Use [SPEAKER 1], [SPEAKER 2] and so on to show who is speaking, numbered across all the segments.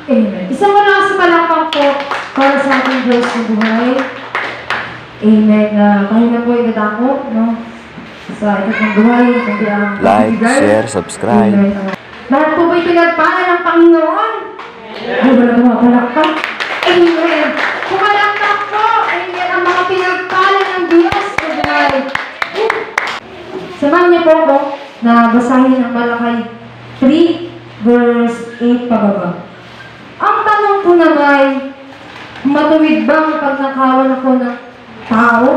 [SPEAKER 1] Amen. Isang malakas palakpak po para sa ating Diyos na buhay. Amen. Kahit na po itatako, no? Sa ikatang buhay, kundi ang
[SPEAKER 2] Like, share, subscribe.
[SPEAKER 1] Lahat po ba'y pinagpala ng Panginoon? Ay, wala mga palakpak. Amen. Pumalakpak po. Amen. Ang mga pinagpala ng Diyos na buhay. Samahan niyo po ako na basahin ang Malakay 3 verse 8 pababa. Ang tanong po naman, matuwid bang pagnakawan ako ng tao?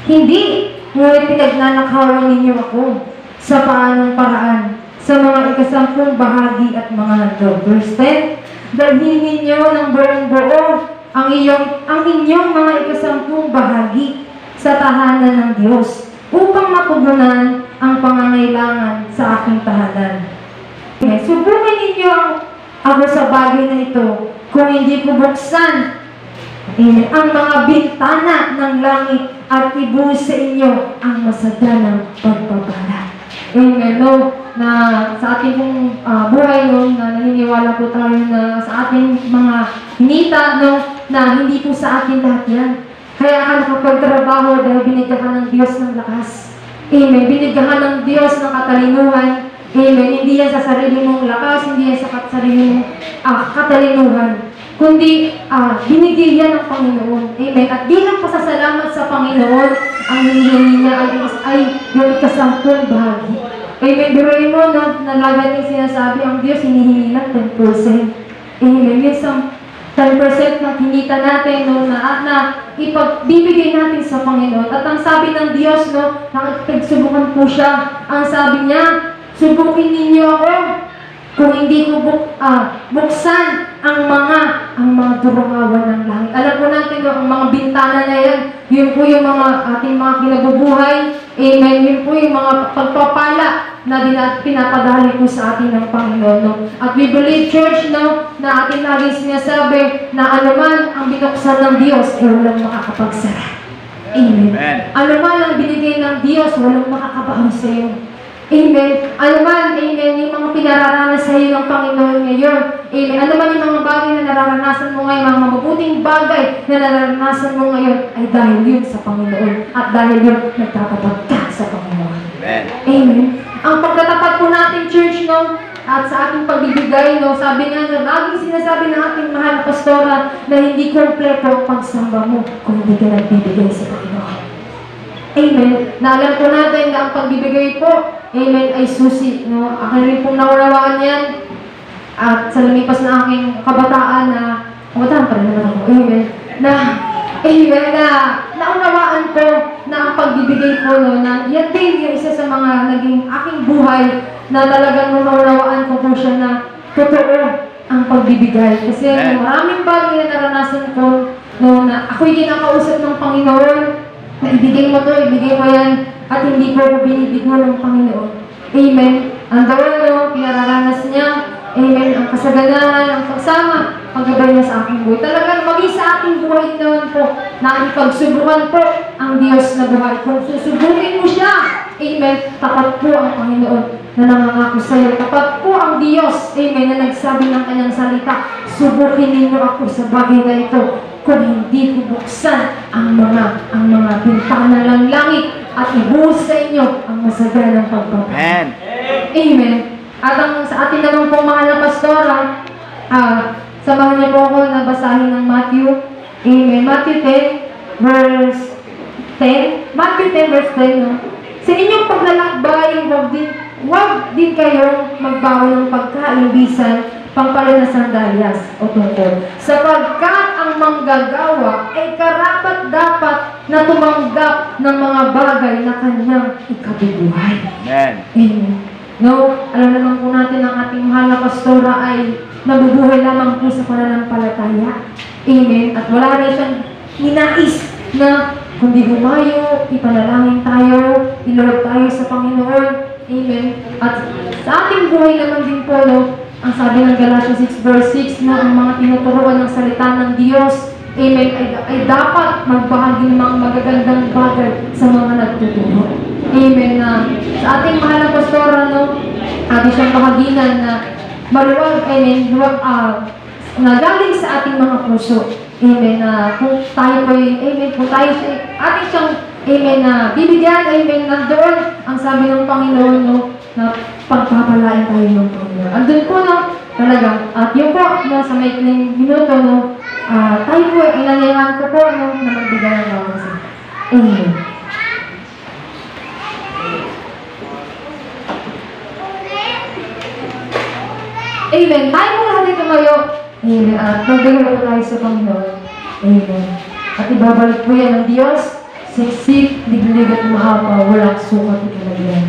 [SPEAKER 1] Hindi, ngunit pinagnanakawan ninyo ako sa paanong paraan, sa mga ikasampung bahagi at mga handog. Verse 10, dalhin ninyo ng buong buo ang inyong mga ikasampung bahagi sa tahanan ng Diyos upang mapugunan ang pangangailangan sa aking tahanan. Subukan ninyo ako sa bagay na ito kung hindi ko buksan ang mga bintana ng langit at ibuhos sa inyo ang masaganang pagpapala. Amen. No, na sa ating pong buhay, no, na naniniwala po tayo na sa ating mga hinita, no, na hindi po sa atin lahat yan. Kaya ka nakapagtrabaho dahil binigyan ka ng Diyos ng lakas. Amen. Binigyan ka ng Diyos ng katalinuhan. Amen. Hindi yan sa sarili mong lakas, hindi yan sa sarili mong katalinuhan, kundi binigyan yan ng Panginoon. Amen. At bilang pasasalamat sa Panginoon, ang hinihingi niya ay yung ikasampung bahagi. Amen. Biruin mo na lagad yung sinasabi, ang Diyos hinihingi ng 10%. Amen. Yung 10% ng kinita natin, no, na ipagbibigay natin sa Panginoon. At ang sabi ng Diyos, no, nakipagsubukan po siya. Ang sabi niya, subukin ninyo ako kung hindi ko buksan ang mga durangawan ng langit. Alam po natin, no, ang mga bintana na yan, yun po yung mga ating mga kinabubuhay. Amen. Yun po yung mga pagpapala na pinapadali po sa atin ng Panginoon. No? At we believe, church, no, na ating laging sinasabi na anuman ang binuksan ng Diyos, ay walang makakapagsara. Amen. Anuman ang binigay ng Diyos, walang makakabaon sa iyo. Amen. Anuman, amen, yung mga pinararanas sa iyo ng Panginoon ngayon. Amen. Anuman yung mga bagay na nararanasan mo ngayon, mga mabubuting bagay na nararanasan mo ngayon, ay dahil yun sa Panginoon. At dahil yun, nagtatapat ka sa Panginoon. Amen. Amen. Ang pagtatapat po natin, church, no, at sa ating pagbibigay, no, sabi nga na laging sinasabi ng ating mahal na pastora na hindi kompleto ang pagsamba mo kung hindi ka nagbibigay sa Panginoon. Amen. Naalam po natin na ang pagbibigay po, amen, ay susi. No? Akin rin pong naunawaan yan. At sa lumipas na aking kabataan kabataan pa rin naman ako, amen, amen, naunawaan ko na ang pagbibigay ko, no, na yan din yung isa sa mga naging aking buhay na talagang naunawaan ko po siya na totoo ang pagbibigay. Kasi maraming bagay na naranasan ko, no, na ako'y kinakausap ng Panginoon, na ibigay mo to, ibigay mo yan, at hindi ko binibigyan ng Panginoon. Amen. Ang gawin mo, pinararanas niya, amen, ang kasaganahan, ang pagsama, paggabay niya sa aking buhay. Talagang maging sa ating buhay naman po, na ipagsubukan po ang Diyos na buhay. Kung susubukin mo siya, amen, tapat po ang Panginoon na nangangako sa iyo. Tapat po ang Diyos, amen, na nagsabi ng kanyang salita, subukin ninyo ako sa bagay na ito kung hindi ko buksan ang mga bintana ng langit at ibuhos sa inyo ang masaganang pagpapala. Amen. Amen. At sa atin naman pong mahal na pastora, samahan niyo po ako na basahin ng Matthew. Amen. Matthew 10, verse 10. Matthew 10, verse 10. No? Sa inyong paglalakbay, huwag din kayong magbawa ng pagkain bisan pangpala na sandalyas o tungkol. Sapagkat ang manggagawa ay karapat dapat na tumanggap ng mga bagay na kanyang ikabubuhay. Amen. Amen. No, alam naman po natin ang ating mahal na pastora ay nabubuhay lamang po sa pananampalataya. Amen. At wala rin siyang ninais na kundi humayo, ipanalangin tayo, ilorog tayo sa Panginoon. Amen. At sa ating buhay naman din po, no, ang sabi ng Galatians 6 verse 6 na ang mga tinuturuan ng salita ng Diyos, amen, ay dapat magbahagi ng mga magagandang bagay sa mga nagtuturo. Amen. Sa ating mahal na pastora, no, ating siyang bahaginan na maluwag, amen, na galing sa ating mga puso. Amen, na kung tayo po, amen, kung tayo ating siyang, amen, na bibigyan, amen, nandoon ang sabi ng Panginoon, no, na pagpapalain tayo ng Panginoon. Andun po, no, talaga. At yun po, no, sa maikling minuto, no, tayo po, inalayahan ko po, no, na magbigay ng bawat. Amen. Amen. Tayo po lahat ay tumayo. Amen. At magbigay po tayo sa Panginoon. Amen. At ibabalik po yan ng Diyos. Siksik, liglig at mahaba, walang sukat at kalagyan.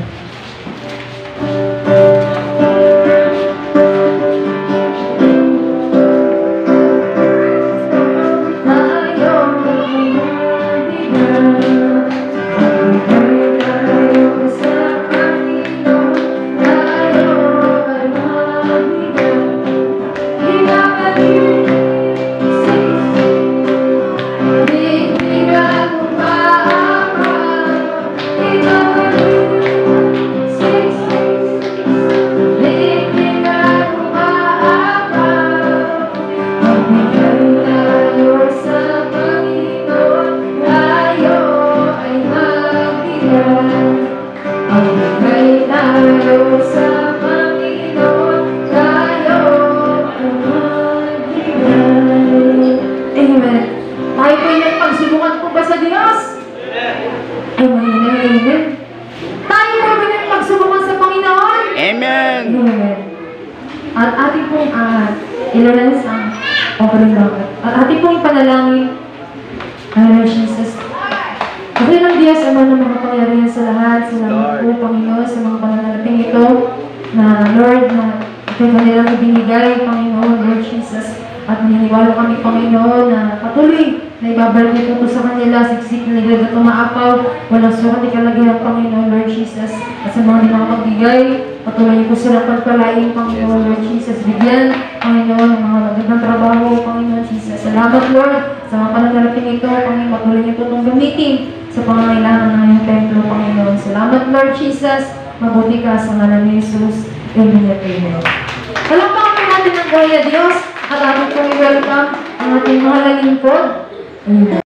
[SPEAKER 2] Amen.
[SPEAKER 1] At ating pong ilalas ang offering bucket. At ating pong panalangin, Lord Jesus. Kasi ng Diyos, Ama ng mga pangyarihan sa lahat, salamat po, Panginoon, sa mga pananalating ito, na Lord, na ito'y kanilang ibinigay, Panginoon, Lord Jesus. At naniniwala kami, Panginoon, na patuloy na ibabalik niyo po sa kanila, siksik, niligad at umaapaw, walang sukat ikalagay ang Panginoon, Lord Jesus. At sa mga di makapagbigay, patuloy niyo po sila pagpalaing, Panginoon, Lord Jesus. Bigyan, Panginoon, ng mga magandang trabaho, Panginoon Jesus. Salamat, Lord, sa mga pananalating ito, Panginoon, patuloy niyo po itong gamitin sa pangangailangan ng iyong templo, Panginoon. Salamat, Lord Jesus. Mabuti ka sa ngalan ni Jesus. Amen at amen. Palakpakan natin ang Gloria Diyos at ating pong i-welcome ang ating mga lingkod. Amen.